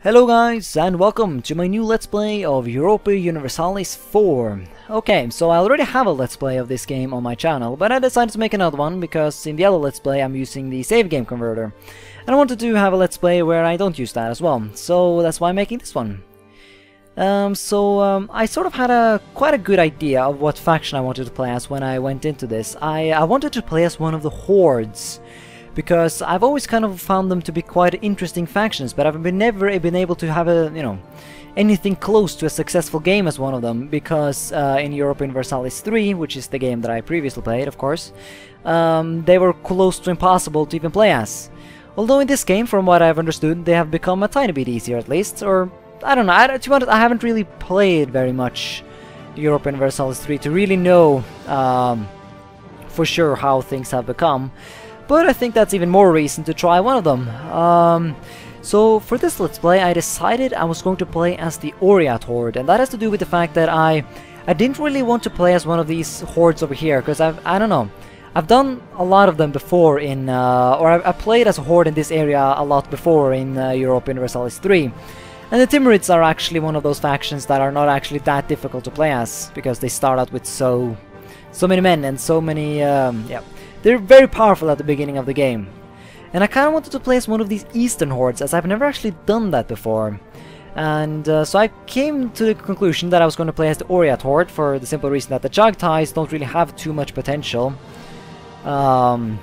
Hello guys, and welcome to my new Let's Play of Europa Universalis 4. Okay, so I already have a Let's Play of this game on my channel, but I decided to make another one because in the other Let's Play I'm using the save game converter. And I wanted to have a Let's Play where I don't use that as well, so that's why I'm making this one. I sort of had quite a good idea of what faction I wanted to play as when I went into this. I wanted to play as one of the hordes, because I've always kind of found them to be quite interesting factions, but I've never been able to have anything close to a successful game as one of them, because in Europa Universalis 3, which is the game that I previously played, of course, they were close to impossible to even play as. Although in this game, from what I've understood, they have become a tiny bit easier at least, or I don't know, to be honest, I haven't really played very much Europa Universalis 3 to really know for sure how things have become. But I think that's even more reason to try one of them. So for this Let's Play, I decided I was going to play as the Oirat Horde, and that has to do with the fact that I didn't really want to play as one of these hordes over here, because I don't know, I've done a lot of them before in, I played as a horde in this area a lot before in Europa Universalis 3. And the Timurids are actually one of those factions that are not actually that difficult to play as, because they start out with so many men and so many, yeah. They're very powerful at the beginning of the game. And I kind of wanted to play as one of these eastern hordes, as I've never actually done that before. And so I came to the conclusion that I was going to play as the Oirat Horde, for the simple reason that the Chagtais don't really have too much potential. Or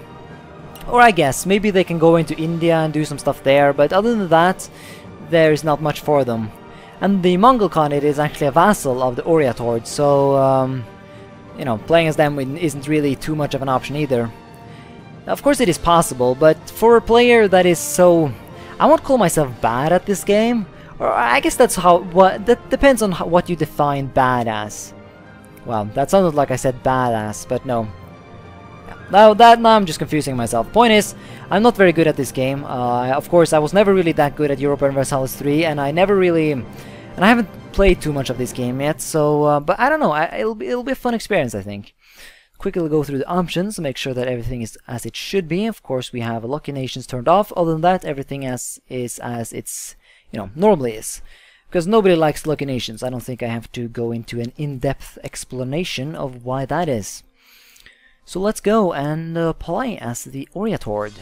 I guess, maybe they can go into India and do some stuff there, but other than that, there is not much for them. And the Mongol Khanate is actually a vassal of the Oirat Horde, so you know, playing as them isn't really too much of an option either. Of course it is possible, but for a player that is so... I won't call myself bad at this game, or I guess that's that depends on what you define bad as. Well, that sounded like I said badass, but no. Now I'm just confusing myself. Point is, I'm not very good at this game. Of course, I was never really that good at Europa Universalis 3, and I never really... And I haven't played too much of this game yet, so... but I don't know, it'll be a fun experience, I think. Quickly go through the options, make sure that everything is as it should be. Of course, we have Lucky Nations turned off. Other than that, everything is as it's, you know, normally is. Because nobody likes Lucky Nations. I don't think I have to go into an in-depth explanation of why that is. So let's go and play as the Oirat Horde.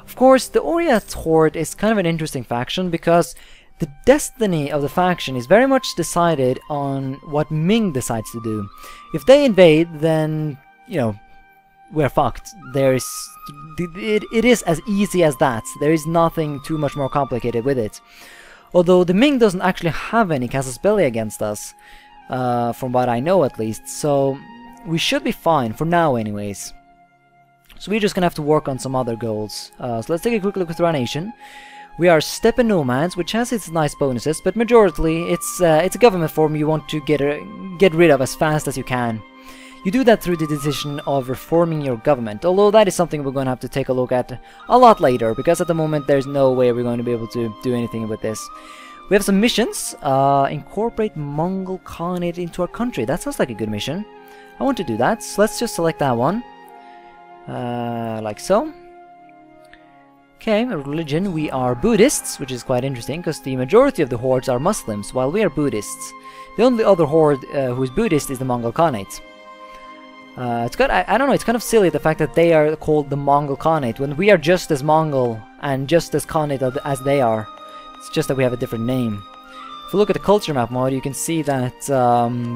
Of course, the Oirat Horde is kind of an interesting faction, because the destiny of the faction is very much decided on what Ming decides to do. If they invade, then, you know, we're fucked. It is as easy as that. There is nothing too much more complicated with it. Although the Ming doesn't actually have any casus belli against us, from what I know at least, so we should be fine, for now anyways. So we're just gonna have to work on some other goals. So let's take a quick look through our nation. We are Steppe Nomads, which has its nice bonuses, but majorly it's a government form you want to get rid of as fast as you can. You do that through the decision of reforming your government, although that is something we're going to have to take a look at a lot later, because at the moment there's no way we're going to be able to do anything with this. We have some missions. Incorporate Mongol Khanate into our country. That sounds like a good mission. I want to do that, so let's just select that one. Like so. Okay, religion, we are Buddhists, which is quite interesting, because the majority of the hordes are Muslims, while we are Buddhists. The only other horde who is Buddhist is the Mongol Khanate. I don't know, it's kind of silly the fact that they are called the Mongol Khanate, when we are just as Mongol and just as Khanate as they are. It's just that we have a different name. If you look at the culture map mode, you can see that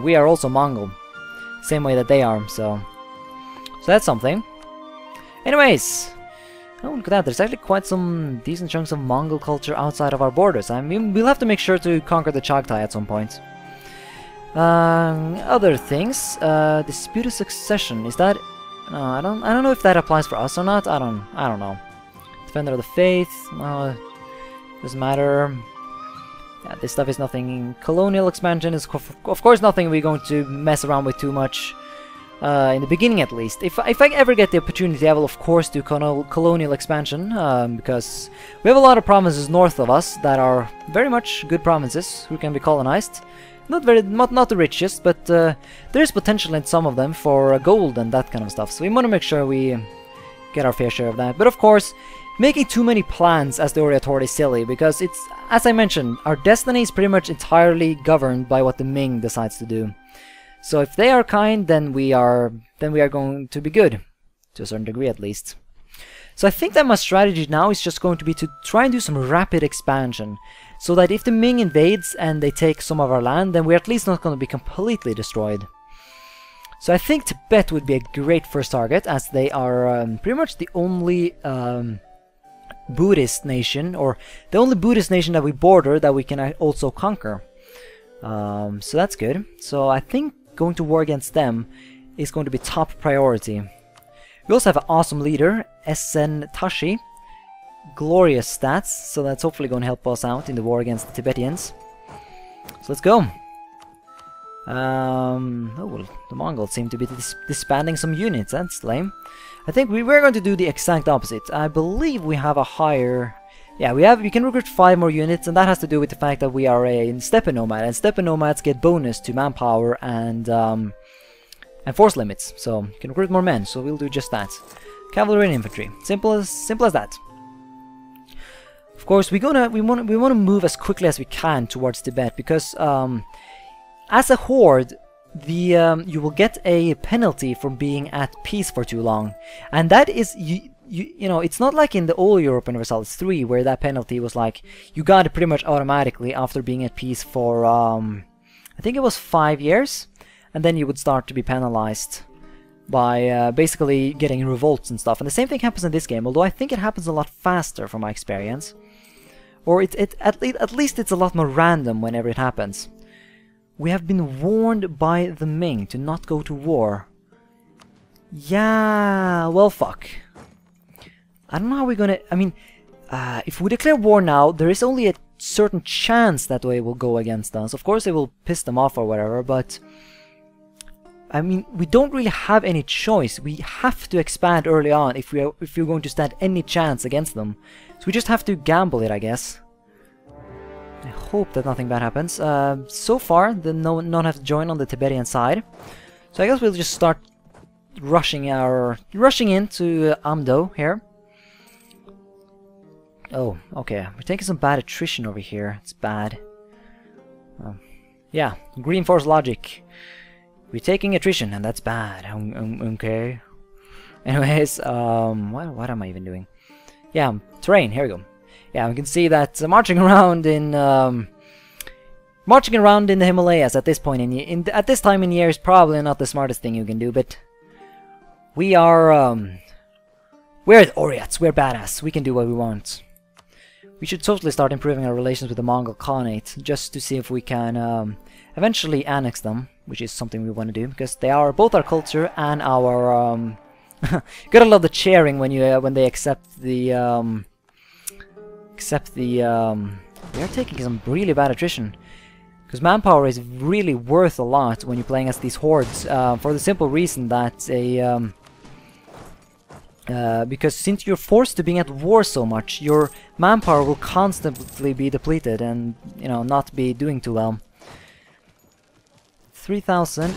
we are also Mongol. Same way that they are, so that's something. Anyways... Oh, look at that, there's actually quite some decent chunks of Mongol culture outside of our borders. I mean, we'll have to make sure to conquer the Chagtai at some point. Other things, dispute of succession, is that... I don't know if that applies for us or not, I don't know. Defender of the Faith, doesn't matter. Yeah, this stuff is nothing. Colonial Expansion is of course nothing we're going to mess around with too much. In the beginning at least. If I ever get the opportunity, I will of course do Colonial Expansion, because we have a lot of provinces north of us that are very much good provinces who can be colonized. Not the richest, but there is potential in some of them for gold and that kind of stuff, so we want to make sure we get our fair share of that. But of course, making too many plans as the Oirat Horde is silly, because it's, as I mentioned, our destiny is pretty much entirely governed by what the Ming decides to do. So if they are kind, then we are going to be good, to a certain degree at least. So I think that my strategy now is just going to be to try and do some rapid expansion, so that if the Ming invades and they take some of our land, then we're at least not going to be completely destroyed. So I think Tibet would be a great first target, as they are pretty much the only Buddhist nation, or the only Buddhist nation that we border that we can also conquer. So that's good. So I think going to war against them is going to be top priority. We also have an awesome leader, Esen Tashi. Glorious stats, so that's hopefully going to help us out in the war against the Tibetans. So let's go. Oh, well, the Mongols seem to be disbanding some units. That's lame. I think we're going to do the exact opposite. I believe we have a higher... Yeah, we can recruit 5 more units, and that has to do with the fact that we are a steppe nomad, and steppe nomads get bonus to manpower and force limits. So you can recruit more men, so we'll do just that. Cavalry and infantry. Simple as that. Of course, we want to move as quickly as we can towards Tibet, because as a horde, you will get a penalty for being at peace for too long, and that is you know, it's not like in the old Europa Universalis 3 where that penalty was like you got it pretty much automatically after being at peace for I think it was 5 years, and then you would start to be penalized by basically getting revolts and stuff. And the same thing happens in this game, although I think it happens a lot faster from my experience. Or at least it's a lot more random whenever it happens. We have been warned by the Ming to not go to war. Yeah, well fuck. I don't know how we're gonna... I mean, if we declare war now, there is only a certain chance that they will go against us. Of course they will piss them off or whatever, but... I mean, we don't really have any choice. We have to expand early on if we're going to stand any chance against them. So we just have to gamble it, I guess. I hope that nothing bad happens. So far, none have joined on the Tibetan side. So I guess we'll just start rushing into Amdo here. Oh, okay. We're taking some bad attrition over here. It's bad. Yeah, GreenFors logic. We're taking attrition, and that's bad. Okay. Anyways, what am I even doing? Yeah, terrain. Here we go. Yeah, we can see that marching around in the Himalayas at this point at this time in year is probably not the smartest thing you can do, but we are we're the Oiriats. We're badass. We can do what we want. We should totally start improving our relations with the Mongol Khanate, just to see if we can eventually annex them, which is something we want to do, because they are both our culture and our gotta love the cheering when they accept the we are taking some really bad attrition, because manpower is really worth a lot when you're playing as these hordes, for the simple reason that because since you're forced to being at war so much, your manpower will constantly be depleted and, you know, not be doing too well. 3,000.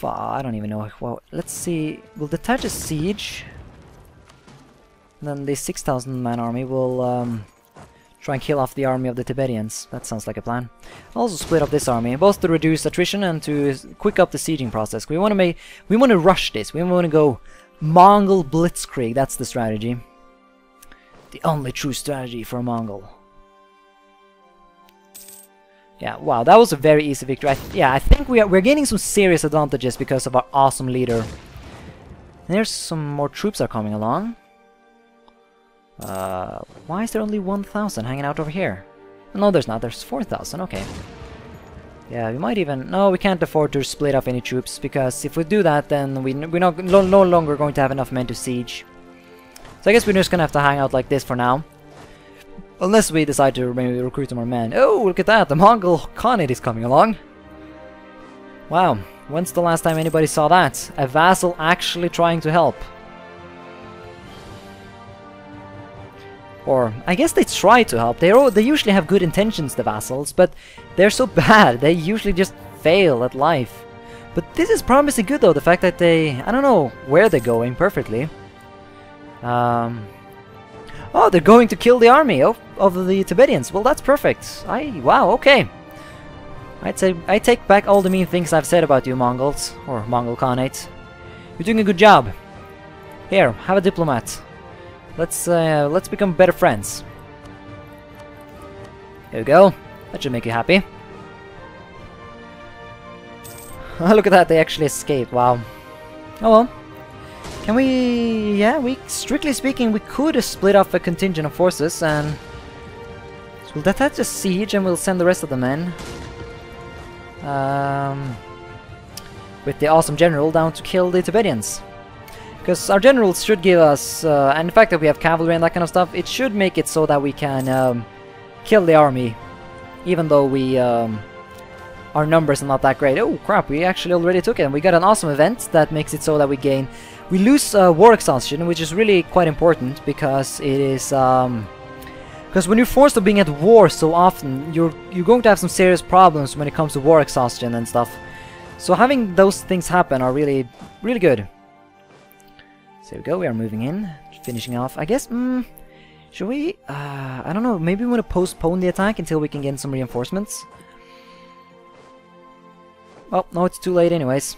I don't even know. Well, let's see. We'll detach a siege. Then the 6,000 man army will try and kill off the army of the Tibetans. That sounds like a plan. I'll also split up this army, both to reduce attrition and to quick up the sieging process. We want to rush this. We want to go Mongol blitzkrieg. That's the strategy. The only true strategy for a Mongol. Yeah, wow, that was a very easy victory. I think we're gaining some serious advantages because of our awesome leader. And there's some more troops are coming along. Why is there only 1,000 hanging out over here? No, there's not. There's 4,000. Okay. Yeah, we might even... No, we can't afford to split up any troops, because if we do that, then we're no longer going to have enough men to siege. So I guess we're just gonna have to hang out like this for now. Unless we decide to maybe recruit more men. Oh, look at that! The Mongol Khanate is coming along! Wow, when's the last time anybody saw that? A vassal actually trying to help. Or, I guess they try to help. They usually have good intentions, the vassals, but they're so bad, they usually just fail at life. But this is promising good though, the fact that they... I don't know where they're going perfectly. Oh, they're going to kill the army of the Tibetans. Well, that's perfect. Wow, okay. I take back all the mean things I've said about you, Mongols, or Mongol Khanate. You're doing a good job. Here, have a diplomat. Let's become better friends. Here we go. That should make you happy. Look at that, they actually escaped. Wow. Oh well. Can we... yeah, strictly speaking, we could have split off a contingent of forces and... so we'll detach a siege and we'll send the rest of the men. With the awesome general down to kill the Tibetans. Because our generals should give us... and the fact that we have cavalry and that kind of stuff, it should make it so that we can kill the army. Even though we... our numbers are not that great. Oh crap, we actually already took it, and we got an awesome event that makes it so that we lose war exhaustion, which is really quite important because it is because when you're forced to being at war so often, you're going to have some serious problems when it comes to war exhaustion and stuff. So having those things happen are really good. So here we go, we are moving in, finishing off. I guess should we I don't know, maybe we want to postpone the attack until we can get some reinforcements. Well, no, it's too late anyways.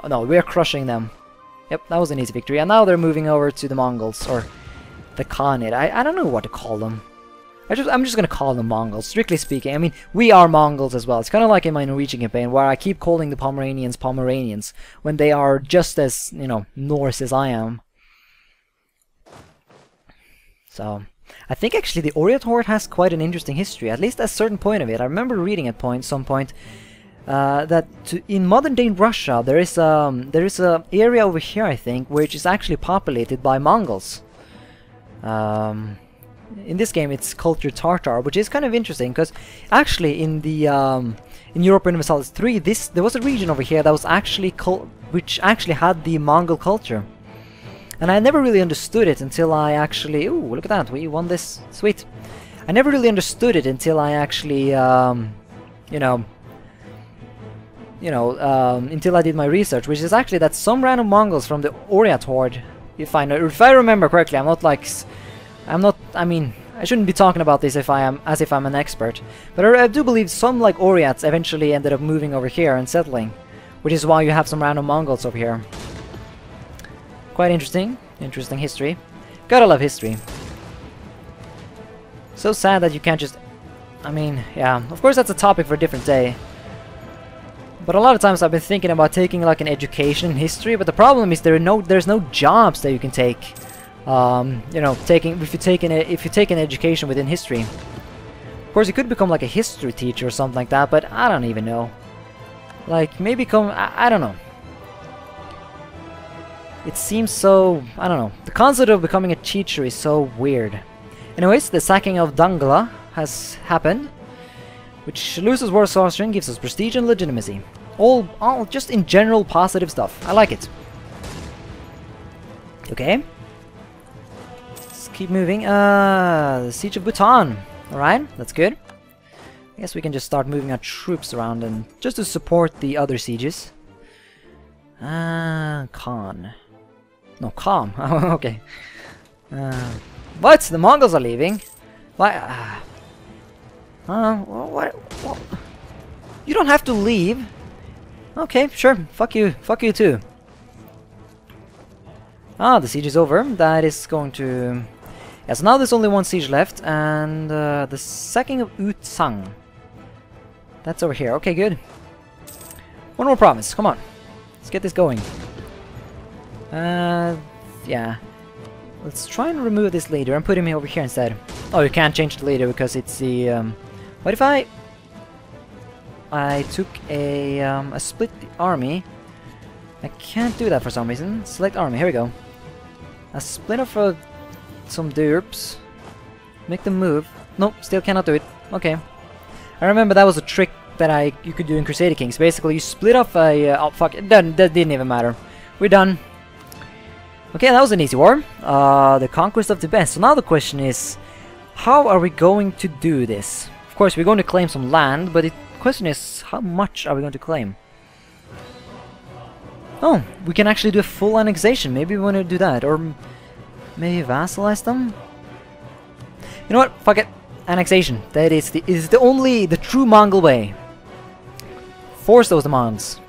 No, we're crushing them. Yep, that was an easy victory. And now they're moving over to the Mongols, or the Khanate. I don't know what to call them. I'm just gonna call them Mongols, strictly speaking. I mean, we are Mongols as well. It's kind of like in my Norwegian campaign, where I keep calling the Pomeranians, when they are just as, you know, Norse as I am. So... I think actually the Oirat Horde has quite an interesting history, at least at a certain point of it. I remember reading at some point that in modern-day Russia there is a area over here, I think, which is actually populated by Mongols. In this game it's cultured Tartar, which is kind of interesting because actually in the in Europa Universalis 3 there was a region over here that was actually which actually had the Mongol culture. And I never really understood it until I actually... ooh, look at that, we won this. Sweet. I never really understood it until I actually, until I did my research, which is actually that some random Mongols from the Oirat Horde, if I remember correctly, I mean, I shouldn't be talking about this as if I'm an expert, but I do believe some, like, Oirats eventually ended up moving over here and settling, which is why you have some random Mongols over here. Quite interesting history. Gotta love history. So sad that you can't just... I mean, yeah, of course that's a topic for a different day. But a lot of times I've been thinking about taking like an education in history, but the problem is there's no jobs that you can take. You know, if you take an education within history. Of course, you could become like a history teacher or something like that, but I don't even know. Like maybe I don't know. It seems so... I don't know. The concept of becoming a teacher is so weird. Anyways, the sacking of Dangla has happened, which loses war exhaustion, gives us prestige and legitimacy. All just in general positive stuff. I like it. Okay. Let's keep moving. The Siege of Bhutan. Alright, that's good. I guess we can just start moving our troops around and just to support the other sieges. Khan. No, calm. Okay. What? The Mongols are leaving? Why? What? You don't have to leave. Okay, sure. Fuck you. Fuck you too. Ah, the siege is over. That is going to... yeah, so now there's only one siege left, and the sacking of Utsang. That's over here. Okay, good. One more province. Come on. Let's get this going. Yeah. Let's try and remove this leader and put him over here instead. Oh, you can't change the leader because it's the... what if I took a split army? I can't do that for some reason. Select army. Here we go. A split of some derps. Make them move. Nope, still cannot do it. Okay. I remember that was a trick that you could do in Crusader Kings. Basically, you split off a... oh, fuck. That didn't even matter. We're done. Okay, that was an easy war. The conquest of Tibet. So now the question is, how are we going to do this? Of course, we're going to claim some land, but the question is, how much are we going to claim? Oh, we can actually do a full annexation. Maybe we want to do that. Or Maybe vassalize them? You know what? Fuck it. Annexation. That is the true Mongol way. Force those demands.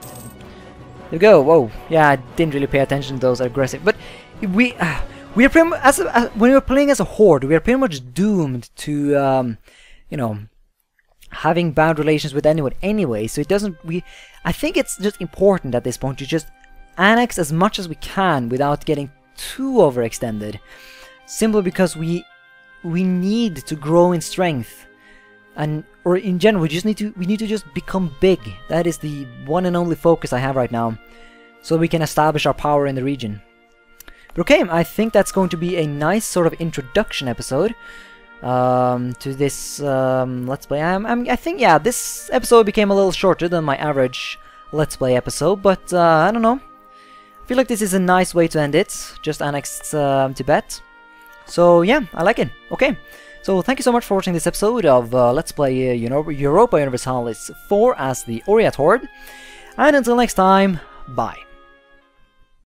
There we go. Whoa. Yeah, I didn't really pay attention to those aggressive. But we are pretty much, when we're playing as a horde, we are pretty much doomed to, you know, having bad relations with anyone anyway. So it doesn't. I think it's just important at this point to just annex as much as we can without getting too overextended. Simply because we need to grow in strength. Or in general, we need to just become big. That is the one and only focus I have right now, so we can establish our power in the region. But okay, I think that's going to be a nice sort of introduction episode to this Let's Play. I think, yeah, this episode became a little shorter than my average Let's Play episode, but I don't know. I feel like this is a nice way to end it. Just annexed Tibet. So yeah, I like it. Okay. So thank you so much for watching this episode of Let's Play Europa Universalis 4 as the Oirat Horde. And until next time, bye.